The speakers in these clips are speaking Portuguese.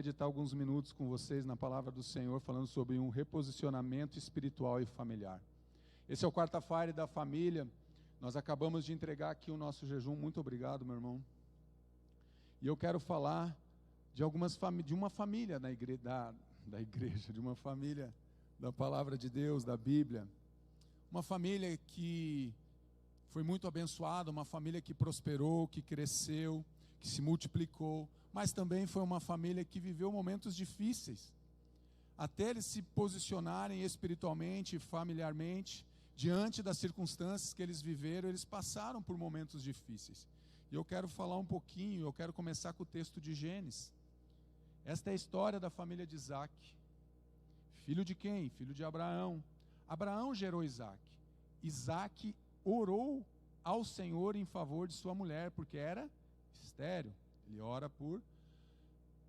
meditar alguns minutos com vocês na palavra do Senhor, falando sobre um reposicionamento espiritual e familiar. Esse é o quarta-feira da família. Nós acabamos de entregar aqui o nosso jejum. Muito obrigado, meu irmão. E eu quero falar de uma família da igreja, de uma família da palavra de Deus, da Bíblia. Uma família que foi muito abençoada, uma família que prosperou, que cresceu, que se multiplicou, mas também foi uma família que viveu momentos difíceis. Até eles se posicionarem espiritualmente e familiarmente, diante das circunstâncias que eles viveram, eles passaram por momentos difíceis. E eu quero falar um pouquinho, eu quero começar com o texto de Gênesis. Esta é a história da família de Isaac. Filho de quem? Filho de Abraão. Abraão gerou Isaac. Isaac orou ao Senhor em favor de sua mulher, porque era estéril.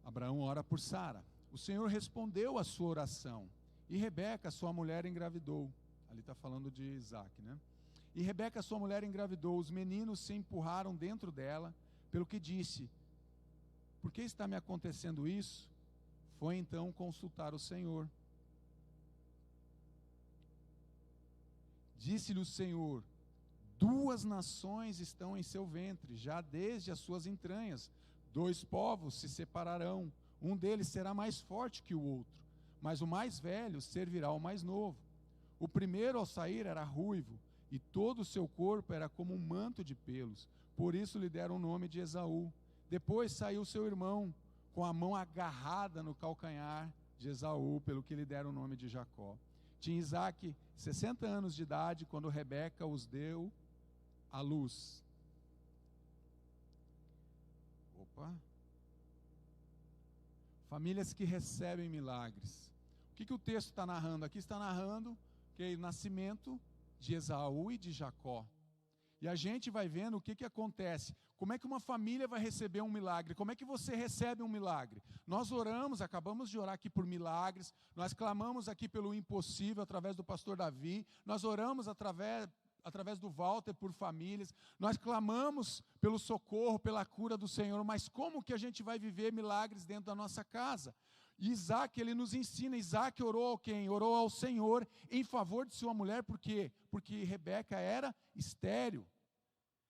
Abraão ora por Sara. O Senhor respondeu à sua oração. E Rebeca, sua mulher, engravidou. Ali está falando de Isaac, né? E Rebeca, sua mulher, engravidou. Os meninos se empurraram dentro dela, pelo que disse: por que está me acontecendo isso? Foi então consultar o Senhor. Disse-lhe o Senhor: 2 nações estão em seu ventre, já desde as suas entranhas. 2 povos se separarão, um deles será mais forte que o outro, mas o mais velho servirá ao mais novo. O primeiro ao sair era ruivo, e todo o seu corpo era como um manto de pelos, por isso lhe deram o nome de Esaú. Depois saiu seu irmão, com a mão agarrada no calcanhar de Esaú, pelo que lhe deram o nome de Jacó. Tinha Isaac 60 anos de idade, quando Rebeca os deu à luz. Famílias que recebem milagres. O que o texto está narrando? Aqui está narrando que o nascimento de Esaú e de Jacó. E a gente vai vendo o que acontece. Como é que uma família vai receber um milagre? Como é que você recebe um milagre? Nós oramos, acabamos de orar aqui por milagres. Nós clamamos aqui pelo impossível através do pastor Davi. Nós oramos através do Walter por famílias. Nós clamamos pelo socorro, pela cura do Senhor. Mas como que a gente vai viver milagres dentro da nossa casa? Isaac, ele nos ensina. Isaac orou a quem? Orou ao Senhor em favor de sua mulher. Por quê? Porque Rebeca era estéril.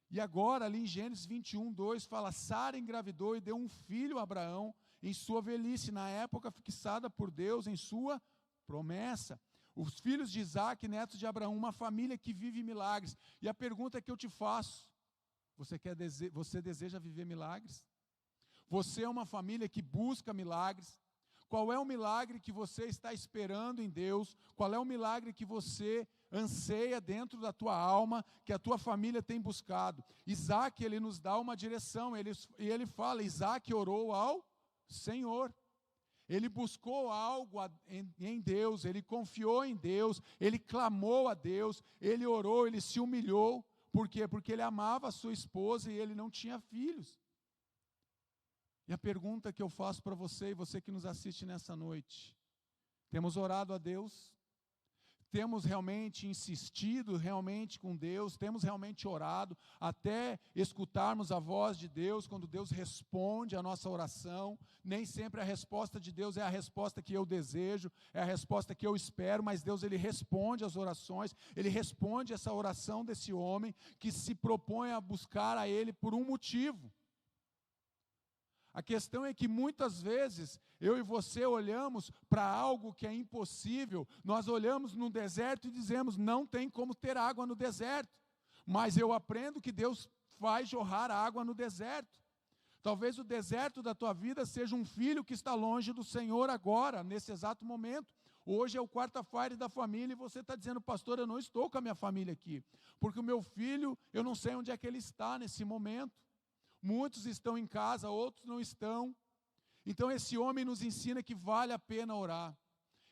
E agora, ali em Gênesis 21:2, fala: Sara engravidou e deu um filho a Abraão em sua velhice, na época fixada por Deus em sua promessa. Os filhos de Isaac, netos de Abraão, uma família que vive milagres. E a pergunta que eu te faço: você deseja viver milagres? Você é uma família que busca milagres? Qual é o milagre que você está esperando em Deus? Qual é o milagre que você anseia dentro da tua alma, que a tua família tem buscado? Isaac, ele nos dá uma direção, ele fala: Isaac orou ao Senhor. Ele buscou algo em Deus, ele confiou em Deus, ele clamou a Deus, ele orou, ele se humilhou. Por quê? Porque ele amava a sua esposa e ele não tinha filhos. E a pergunta que eu faço para você e você que nos assiste nessa noite: temos orado a Deus? Temos realmente insistido realmente com Deus? Temos realmente orado até escutarmos a voz de Deus, quando Deus responde a nossa oração? Nem sempre a resposta de Deus é a resposta que eu desejo, é a resposta que eu espero, mas Deus, ele responde às orações, ele responde essa oração desse homem que se propõe a buscar a ele por um motivo. A questão é que muitas vezes eu e você olhamos para algo que é impossível. Nós olhamos no deserto e dizemos: não tem como ter água no deserto. Mas eu aprendo que Deus faz jorrar água no deserto. Talvez o deserto da tua vida seja um filho que está longe do Senhor agora, nesse exato momento. Hoje é o quarta-feira da família e você está dizendo: pastor, eu não estou com a minha família aqui, porque o meu filho, eu não sei onde é que ele está nesse momento. Muitos estão em casa, outros não estão. Então esse homem nos ensina que vale a pena orar.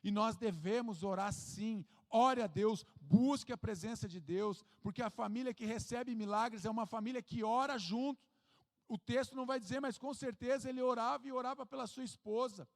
E nós devemos orar sim. Ore a Deus, busque a presença de Deus, porque a família que recebe milagres é uma família que ora junto. O texto não vai dizer, mas com certeza ele orava e orava pela sua esposa.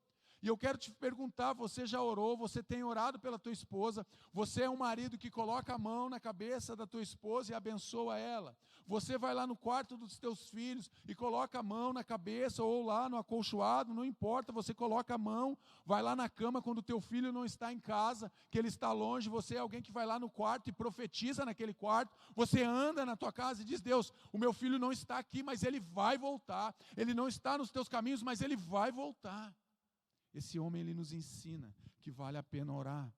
E eu quero te perguntar, você já orou, você tem orado pela tua esposa, você é um marido que coloca a mão na cabeça da tua esposa e abençoa ela. Você vai lá no quarto dos teus filhos e coloca a mão na cabeça ou lá no acolchoado, não importa, você coloca a mão, vai lá na cama quando o teu filho não está em casa, que ele está longe, você é alguém que vai lá no quarto e profetiza naquele quarto, você anda na tua casa e diz, Deus, o meu filho não está aqui, mas ele vai voltar, ele não está nos teus caminhos, mas ele vai voltar. Esse homem, ele nos ensina que vale a pena orar,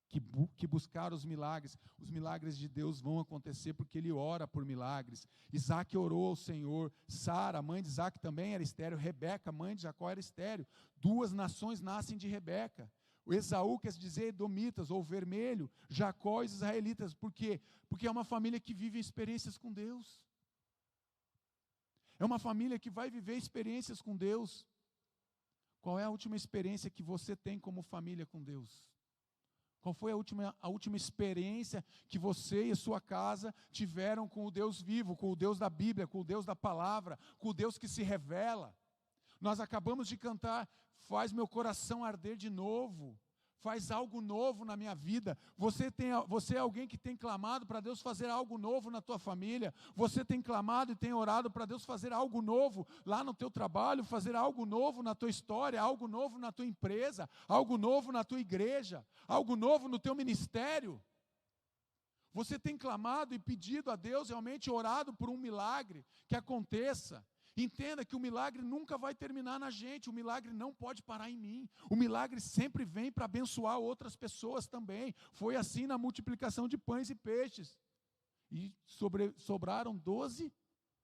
que buscar os milagres de Deus vão acontecer porque ele ora por milagres. Isaac orou ao Senhor, Sara, mãe de Isaac, também era estéril, Rebeca, mãe de Jacó, era estéril. 2 nações nascem de Rebeca. O Esaú quer dizer edomitas ou vermelho, Jacó e os israelitas. Por quê? Porque é uma família que vive experiências com Deus. É uma família que vai viver experiências com Deus. Qual é a última experiência que você tem como família com Deus? Qual foi a última experiência que você e a sua casa tiveram com o Deus vivo, com o Deus da Bíblia, com o Deus da palavra, com o Deus que se revela? Nós acabamos de cantar, faz meu coração arder de novo, faz algo novo na minha vida. Você é alguém que tem clamado para Deus fazer algo novo na tua família. Você tem clamado e tem orado para Deus fazer algo novo lá no teu trabalho, fazer algo novo na tua história, algo novo na tua empresa, algo novo na tua igreja, algo novo no teu ministério. Você tem clamado e pedido a Deus, realmente orado por um milagre que aconteça. Entenda que o milagre nunca vai terminar na gente, o milagre não pode parar em mim. O milagre sempre vem para abençoar outras pessoas também. Foi assim na multiplicação de pães e peixes. E sobraram 12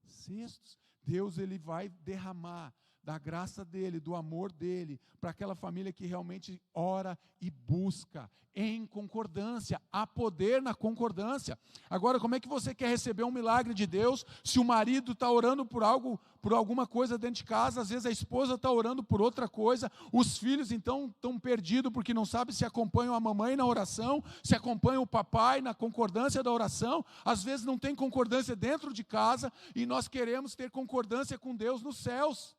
cestos. Deus, ele vai derramar da graça dele, do amor dele, para aquela família que realmente ora e busca em concordância. Há poder na concordância. Agora, como é que você quer receber um milagre de Deus se o marido está orando por algo, por alguma coisa dentro de casa, às vezes a esposa está orando por outra coisa, os filhos então estão perdidos porque não sabem se acompanham a mamãe na oração, se acompanham o papai na concordância da oração, às vezes não tem concordância dentro de casa e nós queremos ter concordância com Deus nos céus.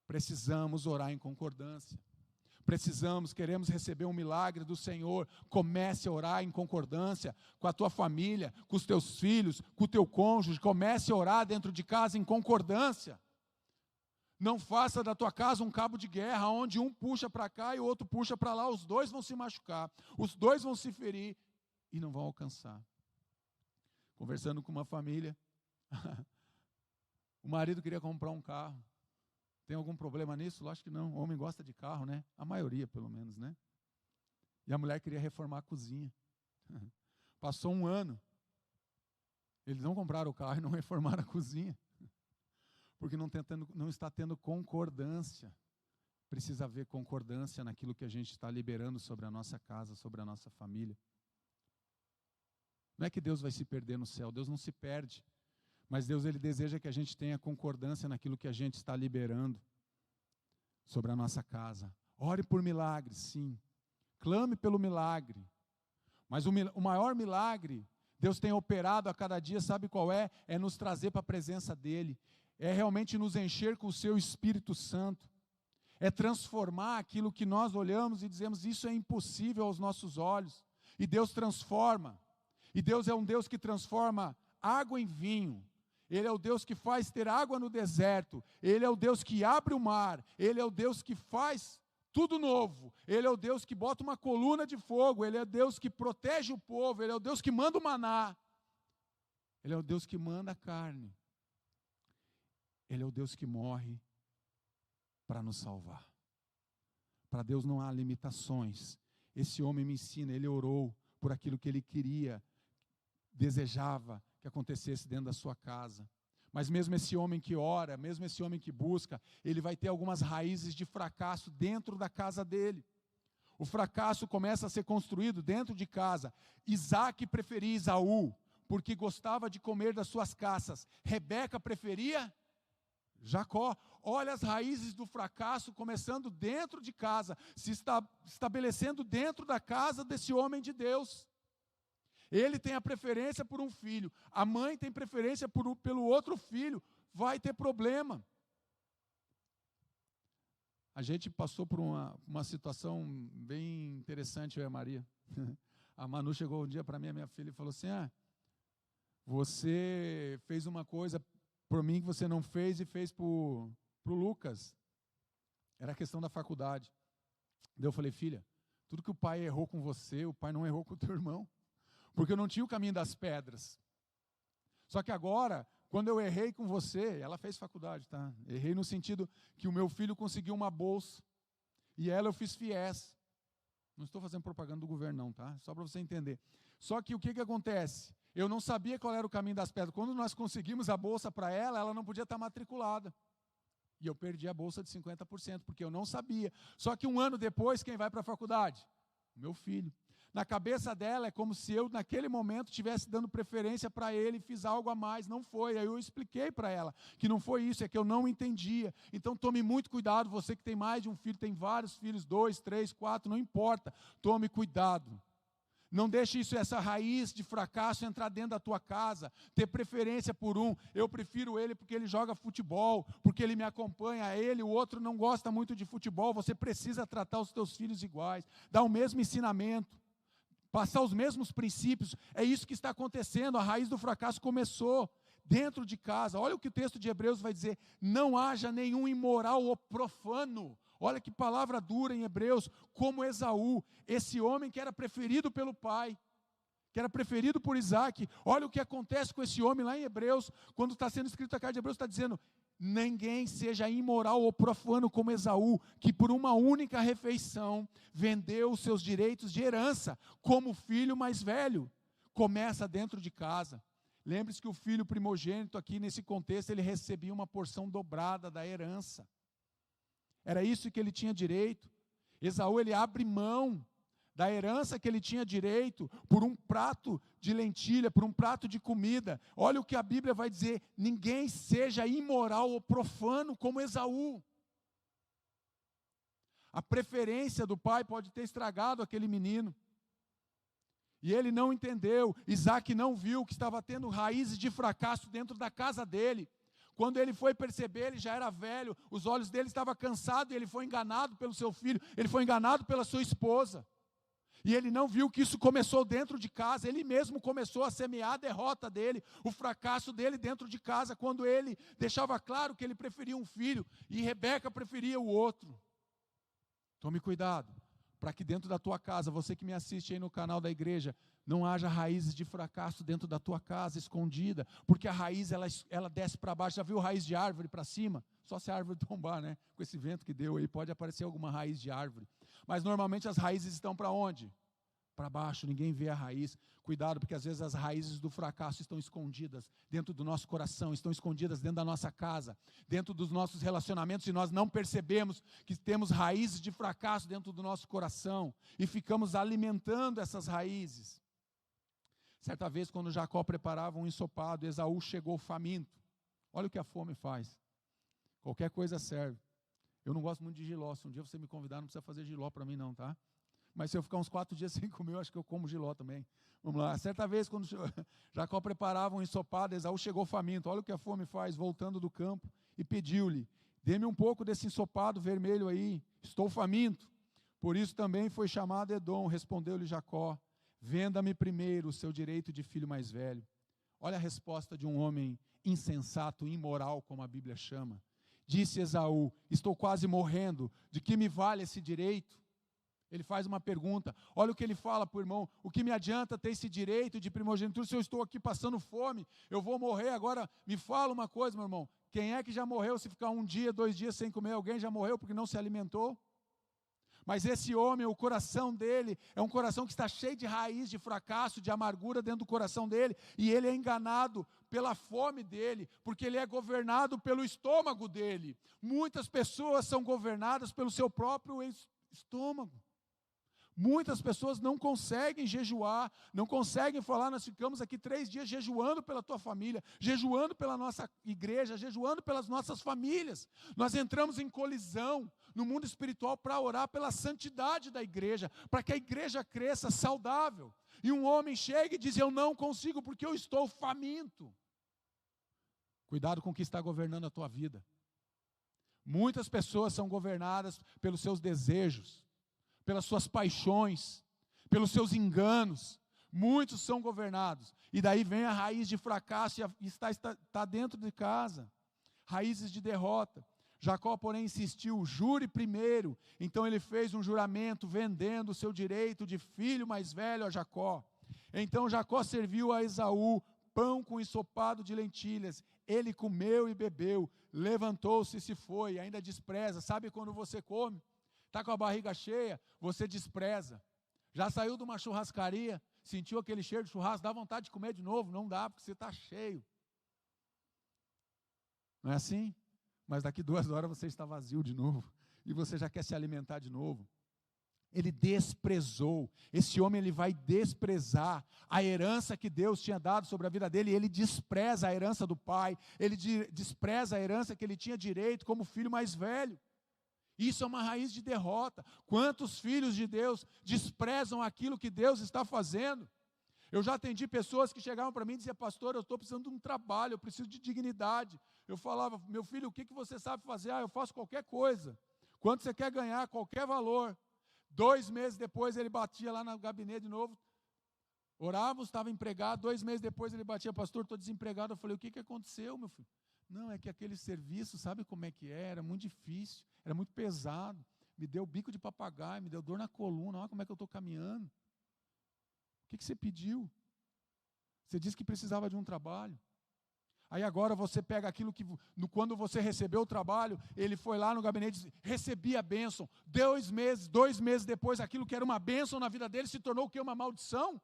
Precisamos orar em concordância. Queremos receber um milagre do Senhor. Comece a orar em concordância com a tua família, com os teus filhos, com o teu cônjuge. Comece a orar dentro de casa em concordância. Não faça da tua casa um cabo de guerra, onde um puxa para cá e o outro puxa para lá. Os dois vão se machucar, os dois vão se ferir e não vão alcançar. Conversando com uma família, o marido queria comprar um carro. Tem algum problema nisso? Acho que não. O homem gosta de carro, né? A maioria, pelo menos, né? E a mulher queria reformar a cozinha. Passou 1 ano. Eles não compraram o carro e não reformaram a cozinha. Porque não está tendo concordância. Precisa haver concordância naquilo que a gente está liberando sobre a nossa casa, sobre a nossa família. Não é que Deus vai se perder no céu. Deus não se perde. Mas Deus, ele deseja que a gente tenha concordância naquilo que a gente está liberando sobre a nossa casa. Ore por milagres, sim. Clame pelo milagre. Mas o maior milagre, Deus tem operado a cada dia, sabe qual é? É nos trazer para a presença dEle. É realmente nos encher com o seu Espírito Santo. É transformar aquilo que nós olhamos e dizemos, isso é impossível aos nossos olhos. E Deus transforma. E Deus é um Deus que transforma água em vinho. Ele é o Deus que faz ter água no deserto. Ele é o Deus que abre o mar. Ele é o Deus que faz tudo novo. Ele é o Deus que bota uma coluna de fogo. Ele é o Deus que protege o povo. Ele é o Deus que manda o maná. Ele é o Deus que manda a carne. Ele é o Deus que morre para nos salvar. Para Deus não há limitações. Esse homem me ensina, ele orou por aquilo que ele queria, desejava que acontecesse dentro da sua casa. Mas mesmo esse homem que ora, mesmo esse homem que busca, ele vai ter algumas raízes de fracasso dentro da casa dele. O fracasso começa a ser construído dentro de casa. Isaac preferia Esaú, porque gostava de comer das suas caças. Rebeca preferia Jacó. Olha as raízes do fracasso começando dentro de casa, se estabelecendo dentro da casa desse homem de Deus. Ele tem a preferência por um filho, a mãe tem preferência pelo outro filho, vai ter problema. A gente passou por uma situação bem interessante, eu e a Maria. A Manu chegou um dia para mim, a minha filha, e falou assim, você fez uma coisa por mim que você não fez e fez para o Lucas. Era a questão da faculdade. Daí eu falei, filha, tudo que o pai errou com você, o pai não errou com o teu irmão. Porque eu não tinha o caminho das pedras. Só que agora, quando eu errei com você, ela fez faculdade, tá? Errei no sentido que o meu filho conseguiu uma bolsa. E ela eu fiz FIES. Não estou fazendo propaganda do governo não, tá? Só para você entender. Só que o que acontece? Eu não sabia qual era o caminho das pedras. Quando nós conseguimos a bolsa para ela, ela não podia estar matriculada. E eu perdi a bolsa de 50%, porque eu não sabia. Só que um ano depois, quem vai para a faculdade? O meu filho. Na cabeça dela é como se eu, naquele momento, estivesse dando preferência para ele, fiz algo a mais. Não foi. Aí eu expliquei para ela que não foi isso, é que eu não entendia. Então tome muito cuidado, você que tem mais de um filho, tem vários filhos, 2, 3, 4, não importa. Tome cuidado. Não deixe isso, essa raiz de fracasso entrar dentro da tua casa, ter preferência por um. Eu prefiro ele porque ele joga futebol, porque ele me acompanha, o outro não gosta muito de futebol. Você precisa tratar os teus filhos iguais, dar o mesmo ensinamento, passar os mesmos princípios. É isso que está acontecendo, a raiz do fracasso começou dentro de casa. Olha o que o texto de Hebreus vai dizer, não haja nenhum imoral ou profano. Olha que palavra dura em Hebreus, como Esaú, esse homem que era preferido pelo pai, que era preferido por Isaac. Olha o que acontece com esse homem lá em Hebreus, quando está sendo escrito a carta de Hebreus, está dizendo, ninguém seja imoral ou profano como Esaú, que por uma única refeição vendeu os seus direitos de herança, como filho mais velho. Começa dentro de casa. Lembre-se que o filho primogênito aqui nesse contexto, ele recebia uma porção dobrada da herança. Era isso que ele tinha direito. Esaú, ele abre mão da herança que ele tinha direito por um prato de lentilha, por um prato de comida. Olha o que a Bíblia vai dizer, ninguém seja imoral ou profano como Esaú. A preferência do pai pode ter estragado aquele menino. E ele não entendeu, Isaac não viu que estava tendo raízes de fracasso dentro da casa dele. Quando ele foi perceber, ele já era velho, os olhos dele estavam cansados, e ele foi enganado pelo seu filho, ele foi enganado pela sua esposa. E ele não viu que isso começou dentro de casa, ele mesmo começou a semear a derrota dele, o fracasso dele dentro de casa, quando ele deixava claro que ele preferia um filho, e Rebeca preferia o outro. Tome cuidado, para que dentro da tua casa, você que me assiste aí no canal da igreja, não haja raízes de fracasso dentro da tua casa, escondida, porque a raiz, ela desce para baixo. Já viu raiz de árvore para cima? Só se a árvore tombar, né? Com esse vento que deu aí, pode aparecer alguma raiz de árvore. Mas normalmente as raízes estão para onde? Para baixo, ninguém vê a raiz. Cuidado, porque às vezes as raízes do fracasso estão escondidas dentro do nosso coração, estão escondidas dentro da nossa casa, dentro dos nossos relacionamentos, e nós não percebemos que temos raízes de fracasso dentro do nosso coração, e ficamos alimentando essas raízes. Certa vez, quando Jacó preparava um ensopado, Esaú chegou faminto. Olha o que a fome faz. Qualquer coisa serve. Eu não gosto muito de jiló. Se um dia você me convidar, não precisa fazer jiló para mim não, tá? Mas se eu ficar uns 4 dias sem comer, eu acho que eu como jiló também. Vamos lá. Certa vez, quando Jacó preparava um ensopado, Esaú chegou faminto. Olha o que a fome faz, voltando do campo, e pediu-lhe, dê-me um pouco desse ensopado vermelho aí, estou faminto. Por isso também foi chamado Edom, respondeu-lhe Jacó, venda-me primeiro o seu direito de filho mais velho. Olha a resposta de um homem insensato, imoral, como a Bíblia chama. Disse Esaú, estou quase morrendo, de que me vale esse direito? Ele faz uma pergunta, olha o que ele fala para o irmão, o que me adianta ter esse direito de primogenitura se eu estou aqui passando fome, eu vou morrer agora, me fala uma coisa, meu irmão, quem é que já morreu se ficar 1 dia, 2 dias sem comer? Alguém já morreu porque não se alimentou? Mas esse homem, o coração dele, é um coração que está cheio de raiz, de fracasso, de amargura dentro do coração dele, e ele é enganado pela fome dele, porque ele é governado pelo estômago dele. Muitas pessoas são governadas pelo seu próprio estômago. Muitas pessoas não conseguem jejuar, não conseguem falar, nós ficamos aqui 3 dias jejuando pela tua família, jejuando pela nossa igreja, jejuando pelas nossas famílias. Nós entramos em colisão no mundo espiritual para orar pela santidade da igreja, para que a igreja cresça saudável. E um homem chega e diz, eu não consigo porque eu estou faminto. Cuidado com o que está governando a tua vida. Muitas pessoas são governadas pelos seus desejos, pelas suas paixões, pelos seus enganos. Muitos são governados. E daí vem a raiz de fracasso e está dentro de casa. Raízes de derrota. Jacó, porém, insistiu, jure primeiro. Então ele fez um juramento, vendendo o seu direito de filho mais velho a Jacó. Então Jacó serviu a Esaú pão com ensopado de lentilhas. Ele comeu e bebeu, levantou-se e se foi, ainda despreza. Sabe quando você come, está com a barriga cheia, você despreza. Já saiu de uma churrascaria, sentiu aquele cheiro de churrasco, dá vontade de comer de novo? Não dá, porque você está cheio. Não é assim? Mas daqui 2 horas você está vazio de novo, e você já quer se alimentar de novo. Ele desprezou, esse homem ele vai desprezar a herança que Deus tinha dado sobre a vida dele, e ele despreza a herança do pai, ele despreza a herança que ele tinha direito como filho mais velho. Isso é uma raiz de derrota. Quantos filhos de Deus desprezam aquilo que Deus está fazendo? Eu já atendi pessoas que chegavam para mim e diziam, pastor, eu estou precisando de um trabalho, eu preciso de dignidade. Eu falava, meu filho, o que você sabe fazer? Eu faço qualquer coisa. Quanto você quer ganhar? Qualquer valor. 2 meses depois ele batia lá no gabinete de novo, orávamos, estava empregado. 2 meses depois ele batia, pastor, estou desempregado. Eu falei, o que aconteceu, meu filho? Não, é que aquele serviço, sabe como é que era muito difícil, era muito pesado, me deu bico de papagaio, me deu dor na coluna, olha como é que eu estou caminhando. O que você pediu? Você disse que precisava de um trabalho. Aí agora você pega aquilo que, quando você recebeu o trabalho, ele foi lá no gabinete e disse, recebi a bênção. 2 meses depois, aquilo que era uma bênção na vida dele se tornou o quê? Uma maldição?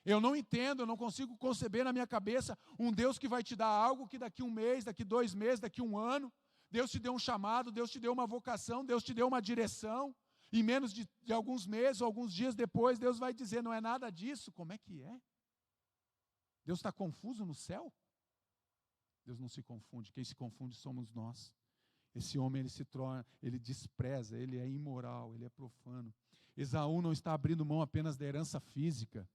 Eu não entendo, eu não consigo conceber na minha cabeça um Deus que vai te dar algo que daqui 1 mês, daqui 2 meses, daqui 1 ano, Deus te deu um chamado, Deus te deu uma vocação, Deus te deu uma direção, e menos de alguns meses ou alguns dias depois, Deus vai dizer, não é nada disso. Como é que é? Deus está confuso no céu? Deus não se confunde, quem se confunde somos nós. Esse homem, ele despreza, ele é imoral, ele é profano. Esaú não está abrindo mão apenas da herança física.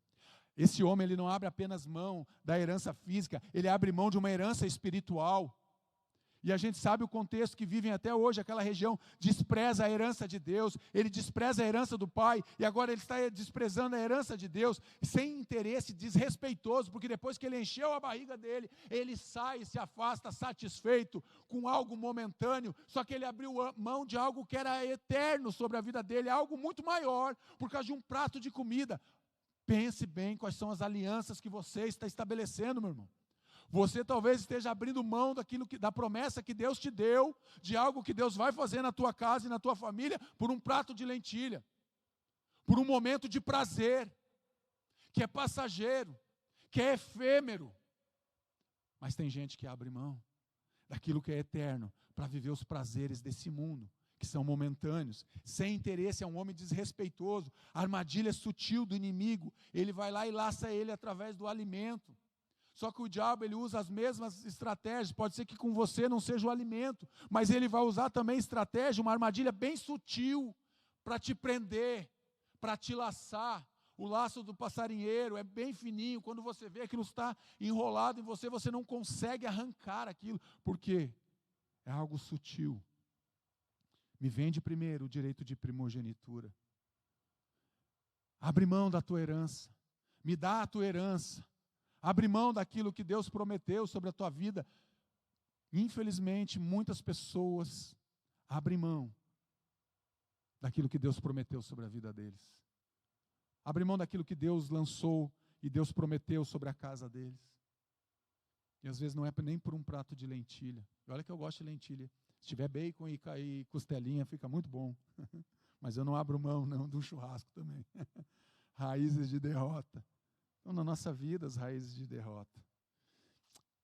Esse homem, ele não abre apenas mão da herança física, ele abre mão de uma herança espiritual. E a gente sabe o contexto que vivem até hoje, aquela região despreza a herança de Deus, ele despreza a herança do pai, e agora ele está desprezando a herança de Deus, sem interesse, desrespeitoso, porque depois que ele encheu a barriga dele, ele sai e se afasta satisfeito com algo momentâneo, só que ele abriu mão de algo que era eterno sobre a vida dele, algo muito maior, por causa de um prato de comida. Pense bem quais são as alianças que você está estabelecendo, meu irmão. Você talvez esteja abrindo mão da promessa que Deus te deu, de algo que Deus vai fazer na tua casa e na tua família, por um prato de lentilha, por um momento de prazer, que é passageiro, que é efêmero. Mas tem gente que abre mão daquilo que é eterno, para viver os prazeres desse mundo, que são momentâneos, sem interesse. É um homem desrespeitoso, a armadilha sutil do inimigo, ele vai lá e laça ele através do alimento. Só que o diabo, ele usa as mesmas estratégias, pode ser que com você não seja o alimento, mas ele vai usar também estratégia, uma armadilha bem sutil, para te prender, para te laçar. O laço do passarinheiro é bem fininho, quando você vê aquilo está enrolado em você, você não consegue arrancar aquilo, porque é algo sutil. Me vende primeiro o direito de primogenitura. Abre mão da tua herança, me dá a tua herança. Abre mão daquilo que Deus prometeu sobre a tua vida. Infelizmente, muitas pessoas abrem mão daquilo que Deus prometeu sobre a vida deles. Abrem mão daquilo que Deus lançou e Deus prometeu sobre a casa deles. E às vezes não é nem por um prato de lentilha. E olha que eu gosto de lentilha. Se tiver bacon e costelinha, fica muito bom. Mas eu não abro mão, não, do churrasco também. Raízes de derrota. Então, na nossa vida, as raízes de derrota.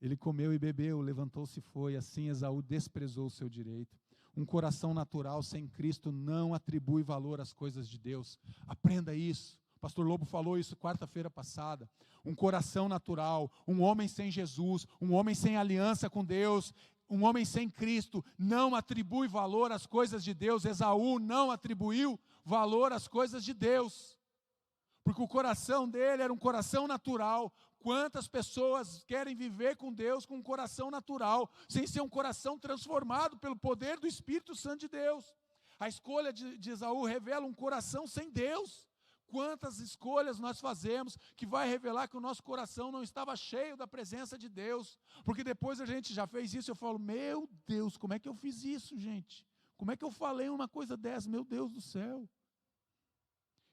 Ele comeu e bebeu, levantou-se e foi. Assim, Esaú desprezou o seu direito. Um coração natural sem Cristo não atribui valor às coisas de Deus. Aprenda isso. O pastor Lobo falou isso quarta-feira passada. Um coração natural, um homem sem Jesus, um homem sem aliança com Deus, um homem sem Cristo, não atribui valor às coisas de Deus. Esaú não atribuiu valor às coisas de Deus. Porque o coração dele era um coração natural, Quantas pessoas querem viver com Deus com um coração natural, sem ser um coração transformado pelo poder do Espírito Santo de Deus? A escolha de Esaú revela um coração sem Deus. Quantas escolhas nós fazemos que vai revelar que o nosso coração não estava cheio da presença de Deus? Porque depois a gente já fez isso, eu falo, meu Deus, como é que eu fiz isso, gente? Como é que eu falei uma coisa dessa? Meu Deus do céu.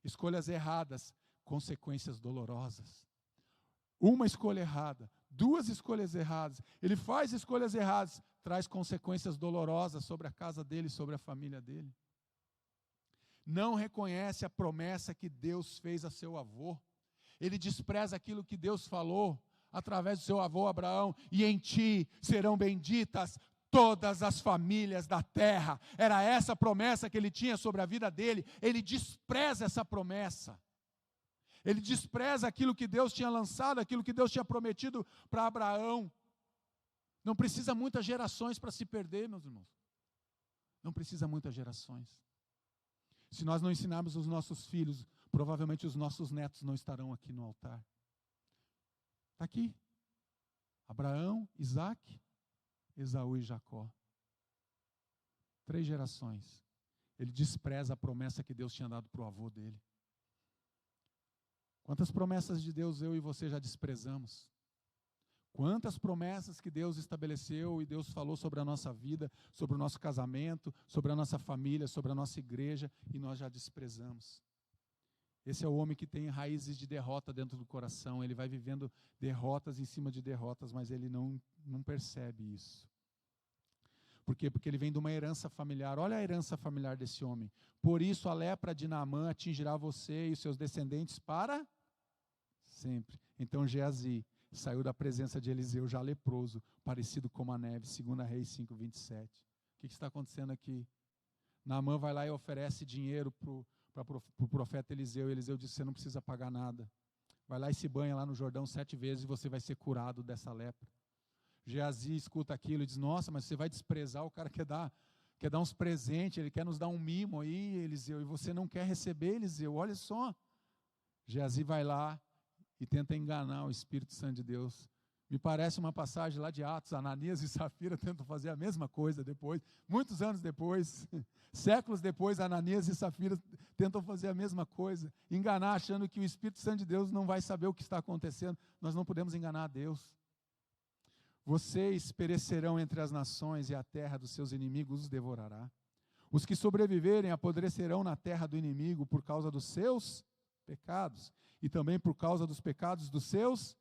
Escolhas erradas, consequências dolorosas. Uma escolha errada, 2 escolhas erradas. Ele faz escolhas erradas, traz consequências dolorosas sobre a casa dele, sobre a família dele. Não reconhece a promessa que Deus fez a seu avô. Ele despreza aquilo que Deus falou através do seu avô Abraão. E em ti serão benditas todas as famílias da terra. Era essa a promessa que ele tinha sobre a vida dele. Ele despreza essa promessa. Ele despreza aquilo que Deus tinha lançado, aquilo que Deus tinha prometido para Abraão. Não precisa muitas gerações para se perder, meus irmãos. Não precisa muitas gerações. Se nós não ensinarmos os nossos filhos, provavelmente os nossos netos não estarão aqui no altar. Está aqui. Abraão, Isaac, Esaú e Jacó. 3 gerações. Ele despreza a promessa que Deus tinha dado para o avô dele. Quantas promessas de Deus eu e você já desprezamos? Quantas promessas que Deus estabeleceu e Deus falou sobre a nossa vida, sobre o nosso casamento, sobre a nossa família, sobre a nossa igreja, e nós já desprezamos. Esse é o homem que tem raízes de derrota dentro do coração. Ele vai vivendo derrotas em cima de derrotas, mas ele não percebe isso. Por quê? Porque ele vem de uma herança familiar. Olha a herança familiar desse homem. Por isso a lepra de Naamã atingirá você e os seus descendentes para sempre. Então Geazi saiu da presença de Eliseu já leproso, parecido como a neve, 2 Reis 5:27. O que está acontecendo aqui? Naamã vai lá e oferece dinheiro para o profeta Eliseu. E Eliseu diz, você não precisa pagar nada. Vai lá e se banha lá no Jordão 7 vezes e você vai ser curado dessa lepra. Geazi escuta aquilo e diz, nossa, mas você vai desprezar, o cara quer dar uns presentes, ele quer nos dar um mimo aí, Eliseu, e você não quer receber, Eliseu, olha só. Geazi vai lá e tenta enganar o Espírito Santo de Deus. Me parece uma passagem lá de Atos, Ananias e Safira tentam fazer a mesma coisa depois, muitos anos depois, séculos depois, Ananias e Safira tentam fazer a mesma coisa, enganar achando que o Espírito Santo de Deus não vai saber o que está acontecendo. Nós não podemos enganar a Deus. Vocês perecerão entre as nações e a terra dos seus inimigos os devorará. Os que sobreviverem apodrecerão na terra do inimigo por causa dos seus pecados e também por causa dos pecados dos seus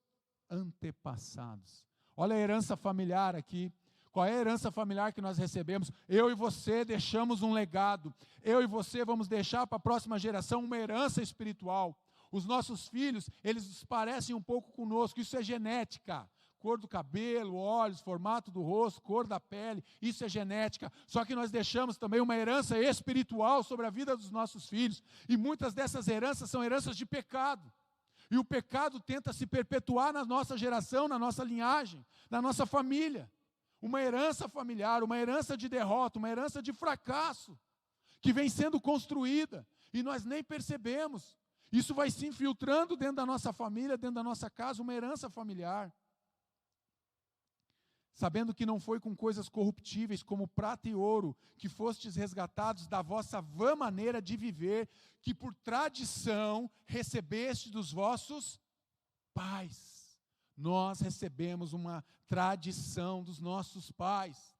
antepassados. Olha a herança familiar aqui. Qual é a herança familiar que nós recebemos? Eu e você deixamos um legado. Eu e você vamos deixar para a próxima geração uma herança espiritual. Os nossos filhos, eles parecem um pouco conosco. Isso é genética. Cor do cabelo, olhos, formato do rosto, cor da pele, isso é genética. Só que nós deixamos também uma herança espiritual sobre a vida dos nossos filhos. E muitas dessas heranças são heranças de pecado. E o pecado tenta se perpetuar na nossa geração, na nossa linhagem, na nossa família. Uma herança familiar, uma herança de derrota, uma herança de fracasso, que vem sendo construída e nós nem percebemos. Isso vai se infiltrando dentro da nossa família, dentro da nossa casa, uma herança familiar. Sabendo que não foi com coisas corruptíveis como prata e ouro que fostes resgatados da vossa vã maneira de viver, que por tradição recebeste dos vossos pais. Nós recebemos uma tradição dos nossos pais.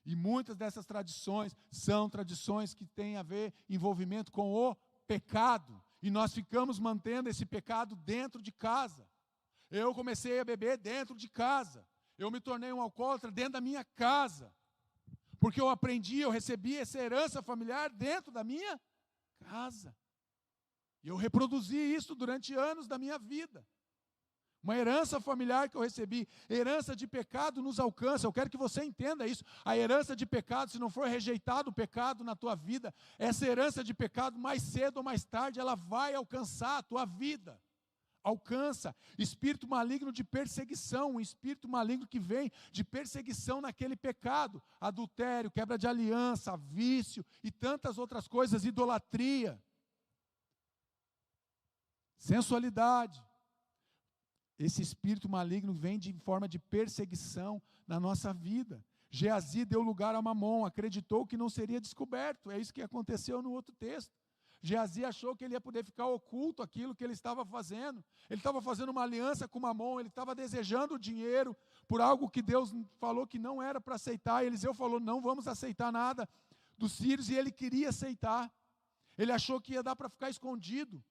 E muitas dessas tradições são tradições que têm a ver envolvimento com o pecado. E nós ficamos mantendo esse pecado dentro de casa. Eu comecei a beber dentro de casa. Eu me tornei um alcoólatra dentro da minha casa, porque eu aprendi, eu recebi essa herança familiar dentro da minha casa. E eu reproduzi isso durante anos da minha vida. Uma herança familiar que eu recebi, herança de pecado nos alcança. Eu quero que você entenda isso. A herança de pecado, se não for rejeitado o pecado na tua vida, essa herança de pecado, mais cedo ou mais tarde, ela vai alcançar a tua vida. Alcança, espírito maligno de perseguição, um espírito maligno que vem de perseguição naquele pecado, adultério, quebra de aliança, vício e tantas outras coisas, idolatria, sensualidade. esse espírito maligno vem de forma de perseguição na nossa vida. Geazi deu lugar a Mamon, acreditou que não seria descoberto. É isso que aconteceu no outro texto. Geazi achou que ele ia poder ficar oculto aquilo que ele estava fazendo. Ele estava fazendo uma aliança com Mamon, ele estava desejando o dinheiro por algo que Deus falou que não era para aceitar. Eliseu falou, não vamos aceitar nada dos sírios, e ele queria aceitar. Ele achou que ia dar para ficar escondido.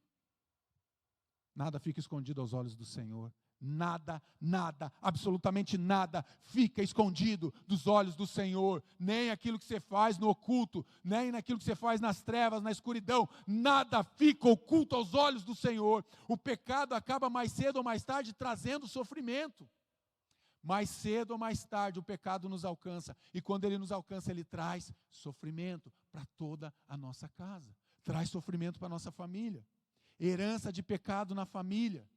Nada fica escondido aos olhos do Senhor. Nada, nada, absolutamente nada fica escondido dos olhos do Senhor. Nem aquilo que você faz no oculto, nem naquilo que você faz nas trevas, na escuridão. Nada fica oculto aos olhos do Senhor. O pecado acaba mais cedo ou mais tarde trazendo sofrimento. Mais cedo ou mais tarde o pecado nos alcança. E quando ele nos alcança, ele traz sofrimento para toda a nossa casa. Traz sofrimento para a nossa família. Herança de pecado na família.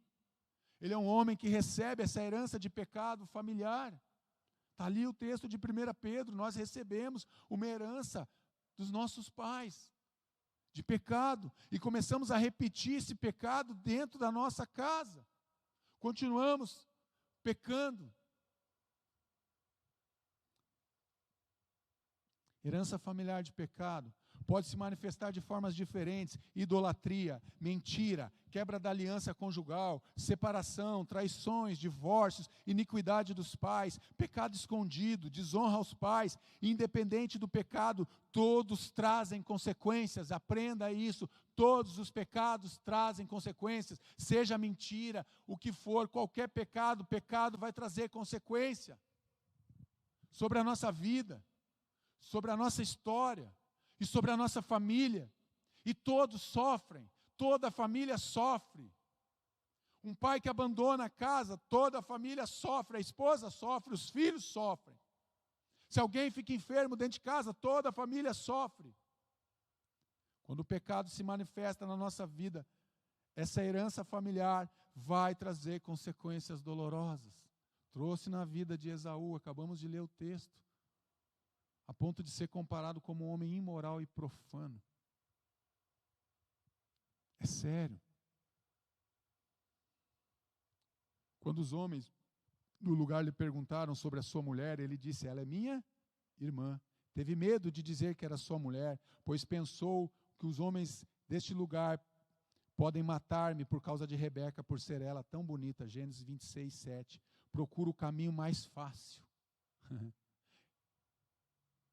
Ele é um homem que recebe essa herança de pecado familiar. Está ali o texto de 1 Pedro, nós recebemos uma herança dos nossos pais, de pecado, e começamos a repetir esse pecado dentro da nossa casa. Continuamos pecando. Herança familiar de pecado pode se manifestar de formas diferentes: idolatria, mentira, quebra da aliança conjugal, separação, traições, divórcios, iniquidade dos pais, pecado escondido, desonra aos pais. Independente do pecado, todos trazem consequências. Aprenda isso. Todos os pecados trazem consequências. Seja mentira, o que for, qualquer pecado, pecado vai trazer consequência sobre a nossa vida, sobre a nossa história e sobre a nossa família. E todos sofrem, toda a família sofre. Um pai que abandona a casa, toda a família sofre, a esposa sofre, os filhos sofrem. Se alguém fica enfermo dentro de casa, toda a família sofre. Quando o pecado se manifesta na nossa vida, essa herança familiar vai trazer consequências dolorosas. Trouxe na vida de Esaú, acabamos de ler o texto, a ponto de ser comparado como um homem imoral e profano. É sério. Quando os homens no lugar lhe perguntaram sobre a sua mulher, ele disse: ela é minha irmã. Teve medo de dizer que era sua mulher, pois pensou que os homens deste lugar podem matar-me por causa de Rebeca, por ser ela tão bonita. Gênesis 26, 7. Procura o caminho mais fácil.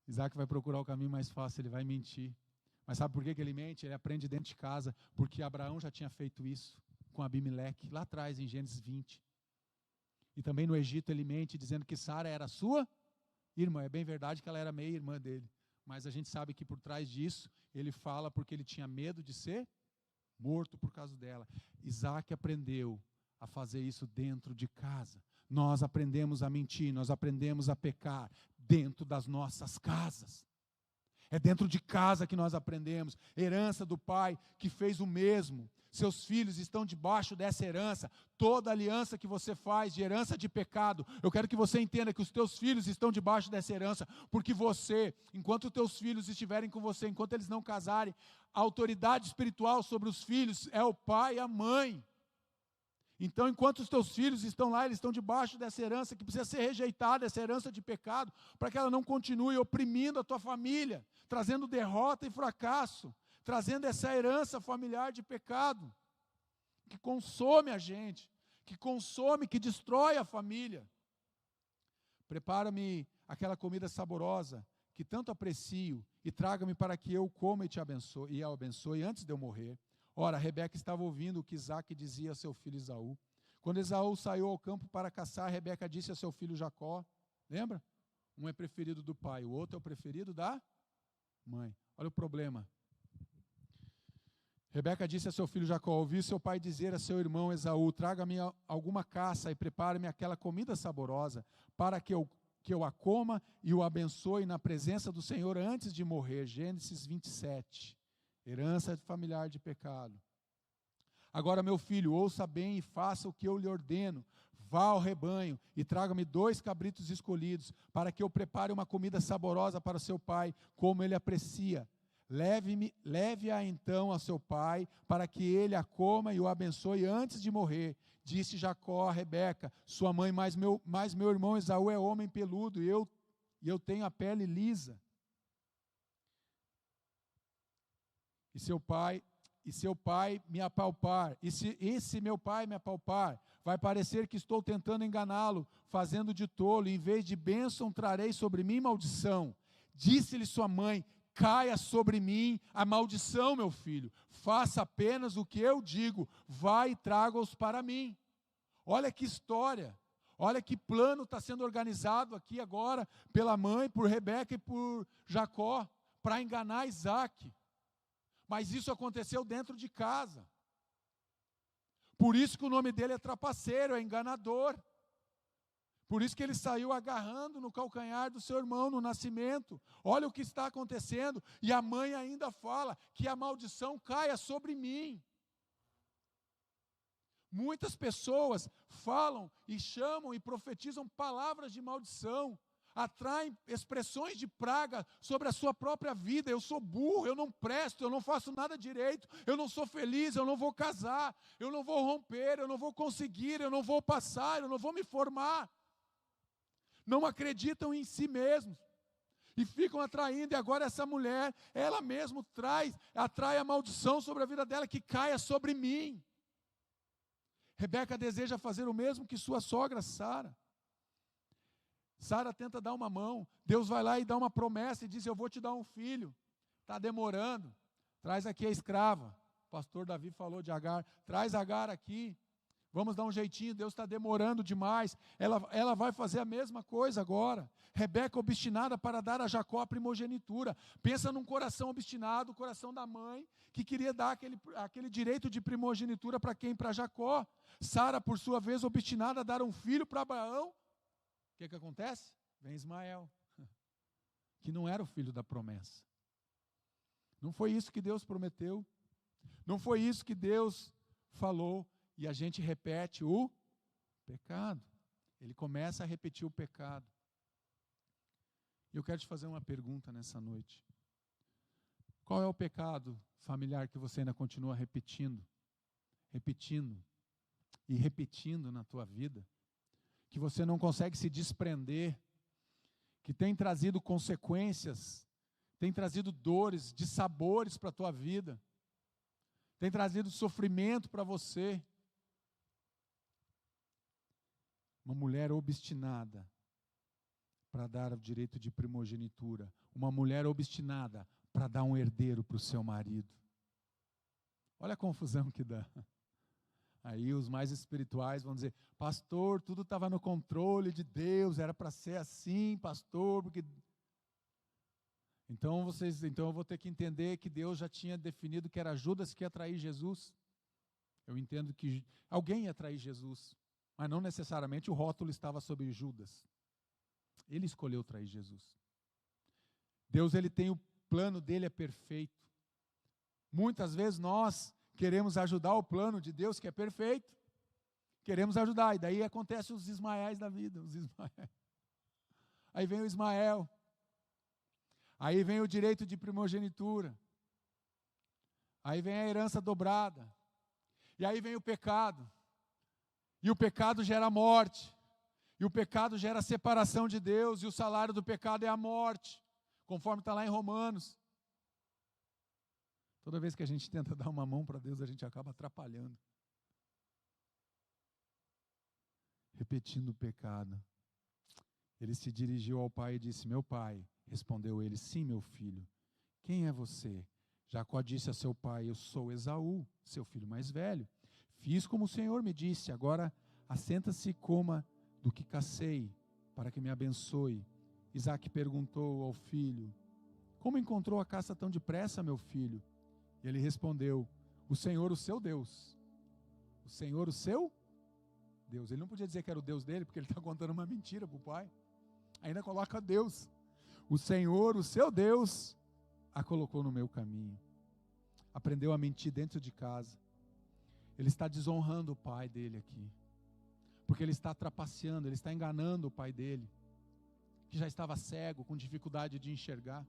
Isaac vai procurar o caminho mais fácil, ele vai mentir. Mas sabe por que ele mente? Ele aprende dentro de casa, porque Abraão já tinha feito isso com Abimeleque, lá atrás em Gênesis 20. E também no Egito ele mente, dizendo que Sara era sua irmã. É bem verdade que ela era meia irmã dele, mas a gente sabe que por trás disso, ele fala porque ele tinha medo de ser morto por causa dela. Isaac aprendeu a fazer isso dentro de casa. Nós aprendemos a mentir, nós aprendemos a pecar dentro das nossas casas. É dentro de casa que nós aprendemos. Herança do pai que fez o mesmo. Seus filhos estão debaixo dessa herança. Toda aliança que você faz de herança de pecado, eu quero que você entenda que os teus filhos estão debaixo dessa herança, porque você, enquanto os teus filhos estiverem com você, enquanto eles não casarem, a autoridade espiritual sobre os filhos é o pai e a mãe. Então, enquanto os teus filhos estão lá, eles estão debaixo dessa herança que precisa ser rejeitada, essa herança de pecado, para que ela não continue oprimindo a tua família, trazendo derrota e fracasso, trazendo essa herança familiar de pecado, que consome a gente, que consome, que destrói a família. Prepara-me aquela comida saborosa, que tanto aprecio, e traga-me para que eu coma e a abençoe antes de eu morrer. Ora, Rebeca estava ouvindo o que Isaac dizia a seu filho Esaú. Quando Esaú saiu ao campo para caçar, Rebeca disse a seu filho Jacó, lembra? Um é preferido do pai, o outro é o preferido da mãe. Olha o problema. Rebeca disse a seu filho Jacó: ouvi seu pai dizer a seu irmão Esaú: traga-me alguma caça e prepare-me aquela comida saborosa, para que eu a coma e o abençoe na presença do Senhor antes de morrer. Gênesis 27. Herança familiar de pecado. Agora, meu filho, ouça bem e faça o que eu lhe ordeno. Vá ao rebanho e traga-me 2 cabritos escolhidos, para que eu prepare uma comida saborosa para seu pai, como ele aprecia. Leve-a então a seu pai, para que ele a coma e o abençoe antes de morrer. Disse Jacó a Rebeca, sua mãe, mas meu irmão Esaú é homem peludo, e eu tenho a pele lisa. E seu pai me apalpar, e se meu pai me apalpar, vai parecer que estou tentando enganá-lo, fazendo de tolo, e em vez de bênção trarei sobre mim maldição. Disse-lhe sua mãe, caia sobre mim a maldição, meu filho, faça apenas o que eu digo, vai e traga-os para mim. Olha que história, olha que plano está sendo organizado aqui agora, pela mãe, por Rebeca e por Jacó, para enganar Isaac. Mas isso aconteceu dentro de casa. Por isso que o nome dele é trapaceiro, é enganador. Por isso que ele saiu agarrando no calcanhar do seu irmão no nascimento. Olha o que está acontecendo. E a mãe ainda fala que a maldição caia sobre mim. Muitas pessoas falam e chamam e profetizam palavras de maldição. Atraem expressões de praga sobre a sua própria vida. Eu sou burro, eu não presto, eu não faço nada direito, eu não sou feliz, eu não vou casar, eu não vou romper, eu não vou conseguir, eu não vou passar, eu não vou me formar. Não acreditam em si mesmos e ficam atraindo, e agora essa mulher, ela mesma atrai a maldição sobre a vida dela, que caia sobre mim. Rebeca deseja fazer o mesmo que sua sogra Sara. Sara tenta dar uma mão, Deus vai lá e dá uma promessa e diz, eu vou te dar um filho, está demorando, traz aqui a escrava. O pastor Davi falou de Agar, traz Agar aqui, vamos dar um jeitinho, Deus está demorando demais. Ela vai fazer a mesma coisa agora. Rebeca obstinada para dar a Jacó a primogenitura. Pensa num coração obstinado, o coração da mãe, que queria dar aquele direito de primogenitura para quem? Para Jacó. Sara, por sua vez, obstinada a dar um filho para Abraão. O que acontece? Vem Ismael, que não era o filho da promessa. Não foi isso que Deus prometeu. Não foi isso que Deus falou. E a gente repete o pecado. Ele começa a repetir o pecado. E eu quero te fazer uma pergunta nessa noite. Qual é o pecado familiar que você ainda continua repetindo e repetindo na tua vida? Que você não consegue se desprender, que tem trazido consequências, tem trazido dores, dissabores para a tua vida, tem trazido sofrimento para você. Uma mulher obstinada para dar o direito de primogenitura, uma mulher obstinada para dar um herdeiro para o seu marido. Olha a confusão que dá. Aí os mais espirituais vão dizer, pastor, tudo estava no controle de Deus, era para ser assim, pastor, porque... Então eu vou ter que entender que Deus já tinha definido que era Judas que ia trair Jesus. Eu entendo que alguém ia trair Jesus, mas não necessariamente o rótulo estava sobre Judas. Ele escolheu trair Jesus. Deus, ele tem o plano dele, é perfeito. Muitas vezes nós queremos ajudar o plano de Deus, que é perfeito. Queremos ajudar, e daí acontecem os Ismaéis da vida. Aí vem o Ismael. Aí vem o direito de primogenitura. Aí vem a herança dobrada. E aí vem o pecado. E o pecado gera morte. E o pecado gera separação de Deus. E o salário do pecado é a morte. Conforme está lá em Romanos. Toda vez que a gente tenta dar uma mão para Deus, a gente acaba atrapalhando. Repetindo o pecado. Ele se dirigiu ao pai e disse, meu pai. Respondeu ele, sim, meu filho. Quem é você? Jacó disse a seu pai, eu sou Esaú, seu filho mais velho. Fiz como o Senhor me disse, agora assenta-se e coma do que cacei, para que me abençoe. Isaque perguntou ao filho, como encontrou a caça tão depressa, meu filho? E ele respondeu, o Senhor, o seu Deus. O Senhor, o seu Deus. Ele não podia dizer que era o Deus dele, porque ele está contando uma mentira para o pai. Ainda coloca Deus. O Senhor, o seu Deus, a colocou no meu caminho. Aprendeu a mentir dentro de casa. Ele está desonrando o pai dele aqui. Porque ele está trapaceando, ele está enganando o pai dele, que já estava cego, com dificuldade de enxergar.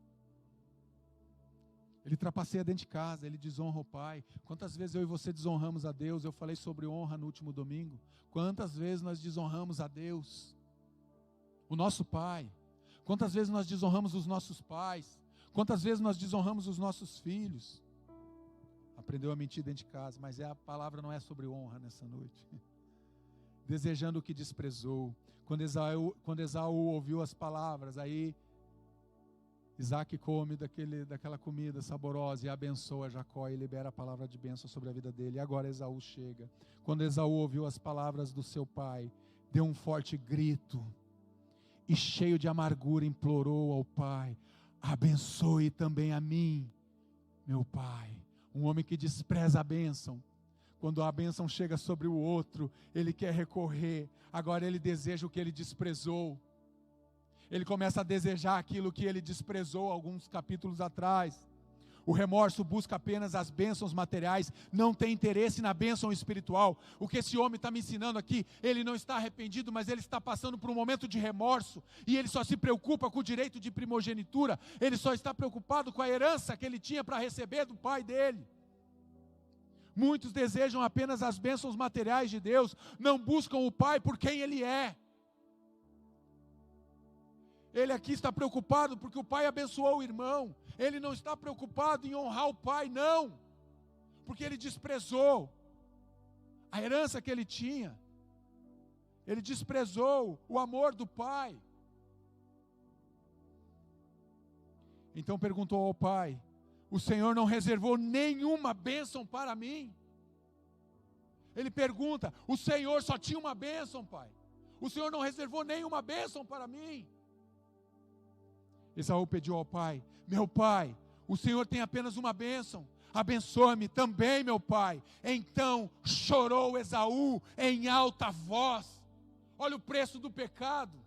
Ele trapaceia dentro de casa, ele desonra o pai. Quantas vezes eu e você desonramos a Deus? Eu falei sobre honra no último domingo. Quantas vezes nós desonramos a Deus? O nosso pai. Quantas vezes nós desonramos os nossos pais? Quantas vezes nós desonramos os nossos filhos? Aprendeu a mentir dentro de casa, mas a palavra não é sobre honra nessa noite. Desejando o que desprezou. Quando Esaú ouviu as palavras, aí Isaac come daquela comida saborosa e abençoa Jacó e libera a palavra de bênção sobre a vida dele. E agora Esaú chega. Quando Esaú ouviu as palavras do seu pai, deu um forte grito e cheio de amargura implorou ao pai: abençoe também a mim, meu pai. Um homem que despreza a bênção. Quando a bênção chega sobre o outro, ele quer recorrer. Agora ele deseja o que ele desprezou. Ele começa a desejar aquilo que ele desprezou alguns capítulos atrás. O remorso busca apenas as bênçãos materiais, não tem interesse na bênção espiritual. O que esse homem está me ensinando aqui, ele não está arrependido, mas ele está passando por um momento de remorso, e ele só se preocupa com o direito de primogenitura, ele só está preocupado com a herança que ele tinha para receber do pai dele. Muitos desejam apenas as bênçãos materiais de Deus, não buscam o pai por quem ele é. Ele aqui está preocupado porque o pai abençoou o irmão. Ele não está preocupado em honrar o pai, não. Porque ele desprezou a herança que ele tinha. Ele desprezou o amor do pai. Então perguntou ao pai: o Senhor não reservou nenhuma bênção para mim? Ele pergunta: o Senhor só tinha uma bênção, pai? O Senhor não reservou nenhuma bênção para mim? Esaú pediu ao pai: meu pai, o Senhor tem apenas uma bênção, abençoa-me também, meu pai. Então chorou Esaú em alta voz. Olha o preço do pecado.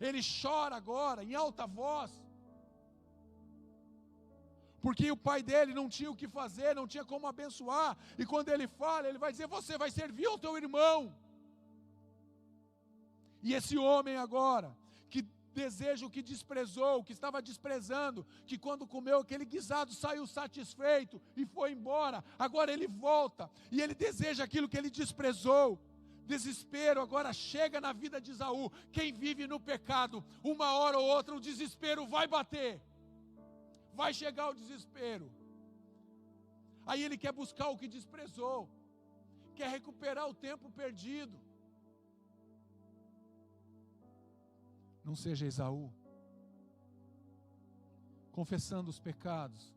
Ele chora agora em alta voz, porque o pai dele não tinha o que fazer, não tinha como abençoar. E quando ele fala, ele vai dizer: você vai servir ao teu irmão. E esse homem agora, que deseja o que desprezou, o que estava desprezando, que quando comeu aquele guisado saiu satisfeito e foi embora, agora ele volta e ele deseja aquilo que ele desprezou. Desespero agora chega na vida de Esaú. Quem vive no pecado, uma hora ou outra o desespero vai bater, vai chegar o desespero. Aí ele quer buscar o que desprezou, quer recuperar o tempo perdido. Não seja Esaú, confessando os pecados,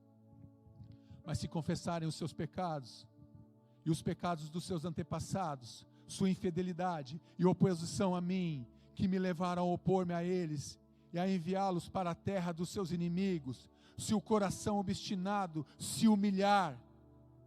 mas se confessarem os seus pecados, e os pecados dos seus antepassados, sua infidelidade e oposição a mim, que me levaram a opor-me a eles, e a enviá-los para a terra dos seus inimigos, se o coração obstinado se humilhar.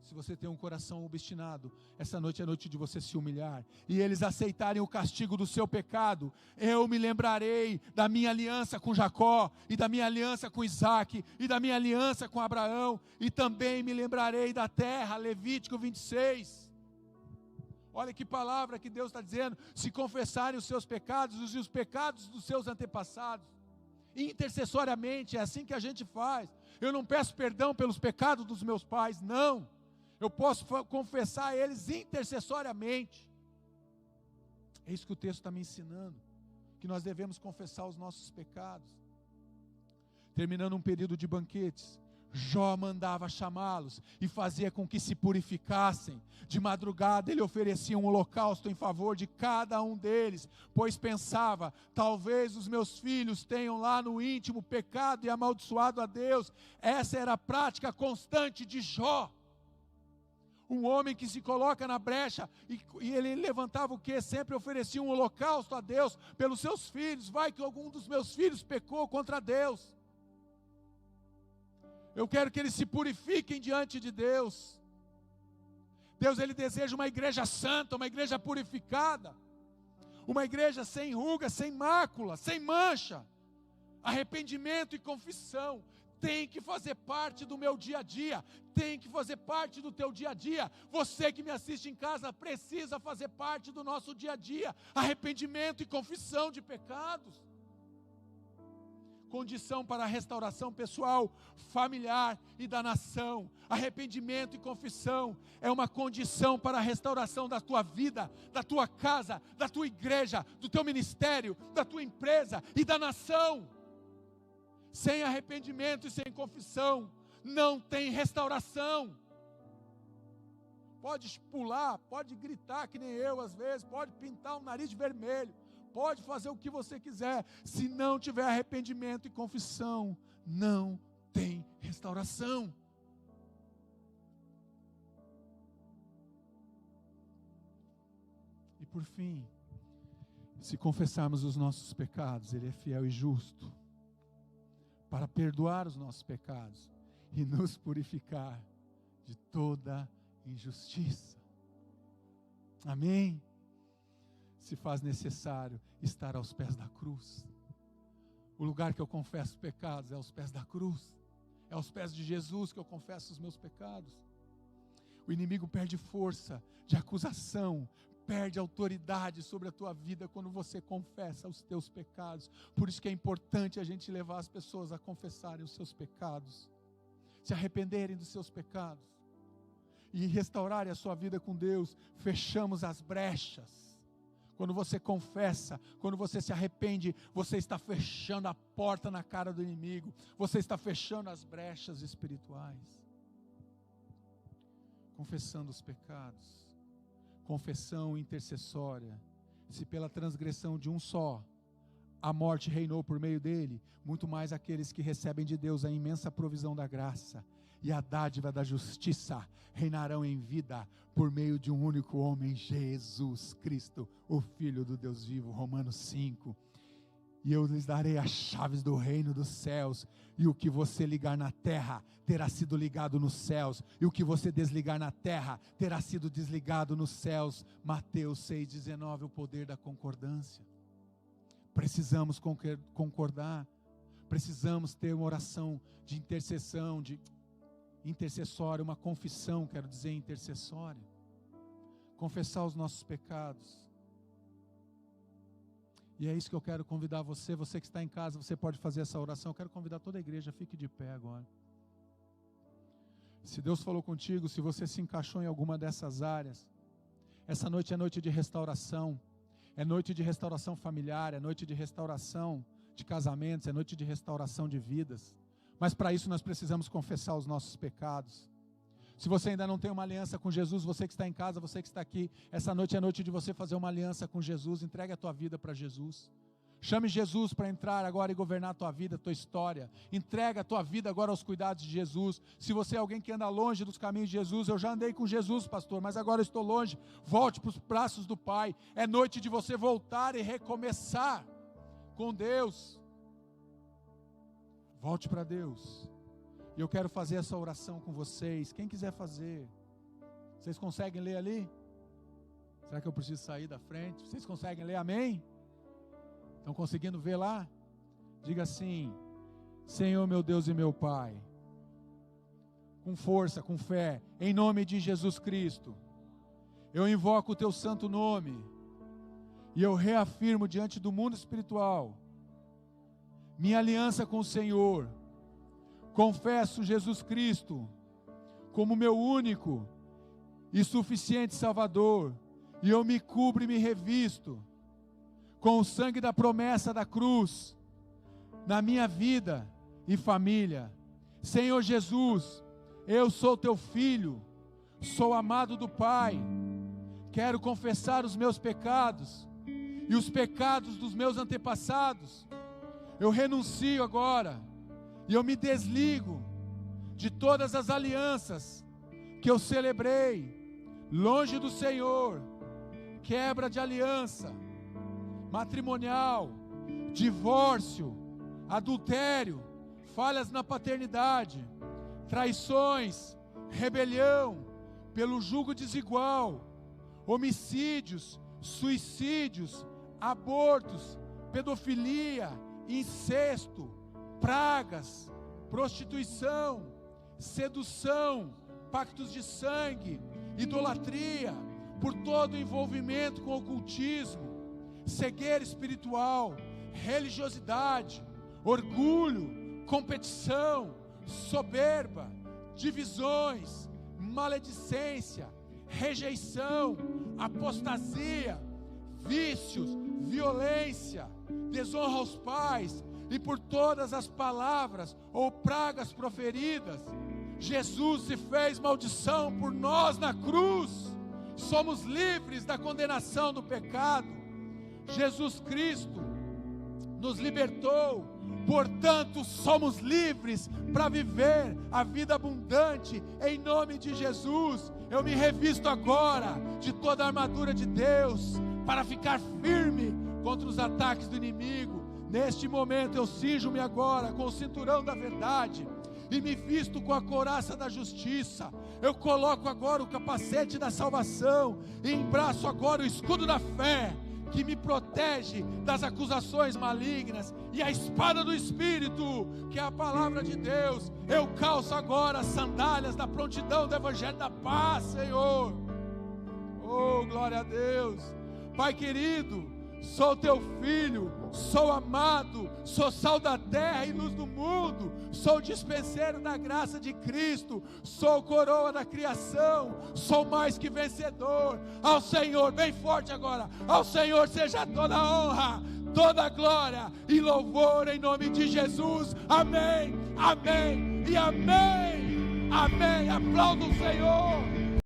Se você tem um coração obstinado, essa noite é noite de você se humilhar, e eles aceitarem o castigo do seu pecado, eu me lembrarei da minha aliança com Jacó, e da minha aliança com Isaac, e da minha aliança com Abraão, e também me lembrarei da terra. Levítico 26. Olha que palavra que Deus está dizendo: se confessarem os seus pecados e os pecados dos seus antepassados, intercessoriamente, é assim que a gente faz. Eu não peço perdão pelos pecados dos meus pais, não. Eu posso confessar a eles intercessoriamente. É isso que o texto está me ensinando, que nós devemos confessar os nossos pecados. Terminando um período de banquetes, Jó mandava chamá-los e fazia com que se purificassem. De madrugada ele oferecia um holocausto em favor de cada um deles, pois pensava: talvez os meus filhos tenham lá no íntimo pecado e amaldiçoado a Deus. Essa era a prática constante de Jó. Um homem que se coloca na brecha, e ele levantava o quê? Sempre oferecia um holocausto a Deus pelos seus filhos. Vai que algum dos meus filhos pecou contra Deus, eu quero que eles se purifiquem diante de Deus. Deus, ele deseja uma igreja santa, uma igreja purificada, uma igreja sem ruga, sem mácula, sem mancha. Arrependimento e confissão tem que fazer parte do meu dia a dia, tem que fazer parte do teu dia a dia. Você que me assiste em casa precisa fazer parte do nosso dia a dia. Arrependimento e confissão de pecados. condição para a restauração pessoal, familiar e da nação. Arrependimento e confissão é uma condição para a restauração da tua vida, da tua casa, da tua igreja, do teu ministério, da tua empresa e da nação. Sem arrependimento e sem confissão, não tem restauração. Pode pular, pode gritar que nem eu às vezes, pode pintar o nariz de vermelho, pode fazer o que você quiser. Se não tiver arrependimento e confissão, não tem restauração. E por fim, se confessarmos os nossos pecados, Ele é fiel e justo para perdoar os nossos pecados e nos purificar de toda injustiça. Amém? Se faz necessário estar aos pés da cruz. O lugar que eu confesso pecados é aos pés da cruz. É aos pés de Jesus que eu confesso os meus pecados. O inimigo perde força de acusação, perde autoridade sobre a tua vida quando você confessa os teus pecados. Por isso que é importante a gente levar as pessoas a confessarem os seus pecados, se arrependerem dos seus pecados e restaurarem a sua vida com Deus. Fechamos as brechas. Quando você confessa, quando você se arrepende, você está fechando a porta na cara do inimigo, você está fechando as brechas espirituais. Confessando os pecados. Confissão intercessória. Se pela transgressão de um só a morte reinou por meio dele, muito mais aqueles que recebem de Deus a imensa provisão da graça e a dádiva da justiça reinarão em vida por meio de um único homem, Jesus Cristo, o Filho do Deus vivo. Romanos 5. E eu lhes darei as chaves do reino dos céus, e o que você ligar na terra terá sido ligado nos céus, e o que você desligar na terra terá sido desligado nos céus. Mateus 6,19, o poder da concordância. Precisamos concordar, precisamos ter uma oração de intercessão, de intercessória, uma confissão, quero dizer intercessória. Confessar os nossos pecados. E é isso que eu quero convidar você que está em casa, você pode fazer essa oração. Eu quero convidar toda a igreja, fique de pé agora. Se Deus falou contigo, se você se encaixou em alguma dessas áreas, essa noite é noite de restauração, é noite de restauração familiar, é noite de restauração de casamentos, é noite de restauração de vidas. Mas para isso nós precisamos confessar os nossos pecados. Se você ainda não tem uma aliança com Jesus, você que está em casa, você que está aqui, essa noite é noite de você fazer uma aliança com Jesus. Entregue a tua vida para Jesus. Chame Jesus para entrar agora e governar a tua vida, a tua história. Entrega a tua vida agora aos cuidados de Jesus. Se você é alguém que anda longe dos caminhos de Jesus, eu já andei com Jesus, pastor, mas agora eu estou longe. Volte para os braços do Pai. É noite de você voltar e recomeçar com Deus. Volte para Deus. E eu quero fazer essa oração com vocês. Quem quiser fazer. Vocês conseguem ler ali? Será que eu preciso sair da frente? Vocês conseguem ler? Amém? Estão conseguindo ver lá? Diga assim: Senhor meu Deus e meu Pai, com força, com fé, em nome de Jesus Cristo, eu invoco o teu santo nome, e eu reafirmo diante do mundo espiritual, minha aliança com o Senhor. Confesso Jesus Cristo como meu único e suficiente Salvador, e eu me cubro e me revisto com o sangue da promessa da cruz na minha vida e família. Senhor Jesus, eu sou teu filho, sou amado do Pai, quero confessar os meus pecados e os pecados dos meus antepassados. Eu renuncio agora e eu me desligo de todas as alianças que eu celebrei longe do Senhor. Quebra de aliança matrimonial, divórcio, adultério, falhas na paternidade, traições, rebelião pelo jugo desigual, homicídios, suicídios, abortos, pedofilia, incesto, pragas, prostituição, sedução, pactos de sangue, idolatria, por todo envolvimento com ocultismo, cegueira espiritual, religiosidade, orgulho, competição, soberba, divisões, maledicência, rejeição, apostasia, vícios, violência, desonra aos pais, e por todas as palavras ou pragas proferidas. Jesus se fez maldição por nós na cruz. Somos livres da condenação do pecado. Jesus Cristo nos libertou, portanto somos livres para viver a vida abundante em nome de Jesus. Eu me revisto agora de toda a armadura de Deus para ficar firme contra os ataques do inimigo. Neste momento eu cinjo-me agora com o cinturão da verdade e me visto com a couraça da justiça. Eu coloco agora o capacete da salvação e embraço agora o escudo da fé, que me protege das acusações malignas, e a espada do Espírito, que é a palavra de Deus. Eu calço agora as sandálias da prontidão do Evangelho da paz, Senhor. Oh, glória a Deus. Pai querido, sou teu filho, sou amado, sou sal da terra e luz do mundo, sou dispenseiro da graça de Cristo, sou coroa da criação, sou mais que vencedor. Ao Senhor, bem forte agora, ao Senhor seja toda a honra, toda a glória e louvor em nome de Jesus. Amém, amém e amém. Amém. Aplauda o Senhor.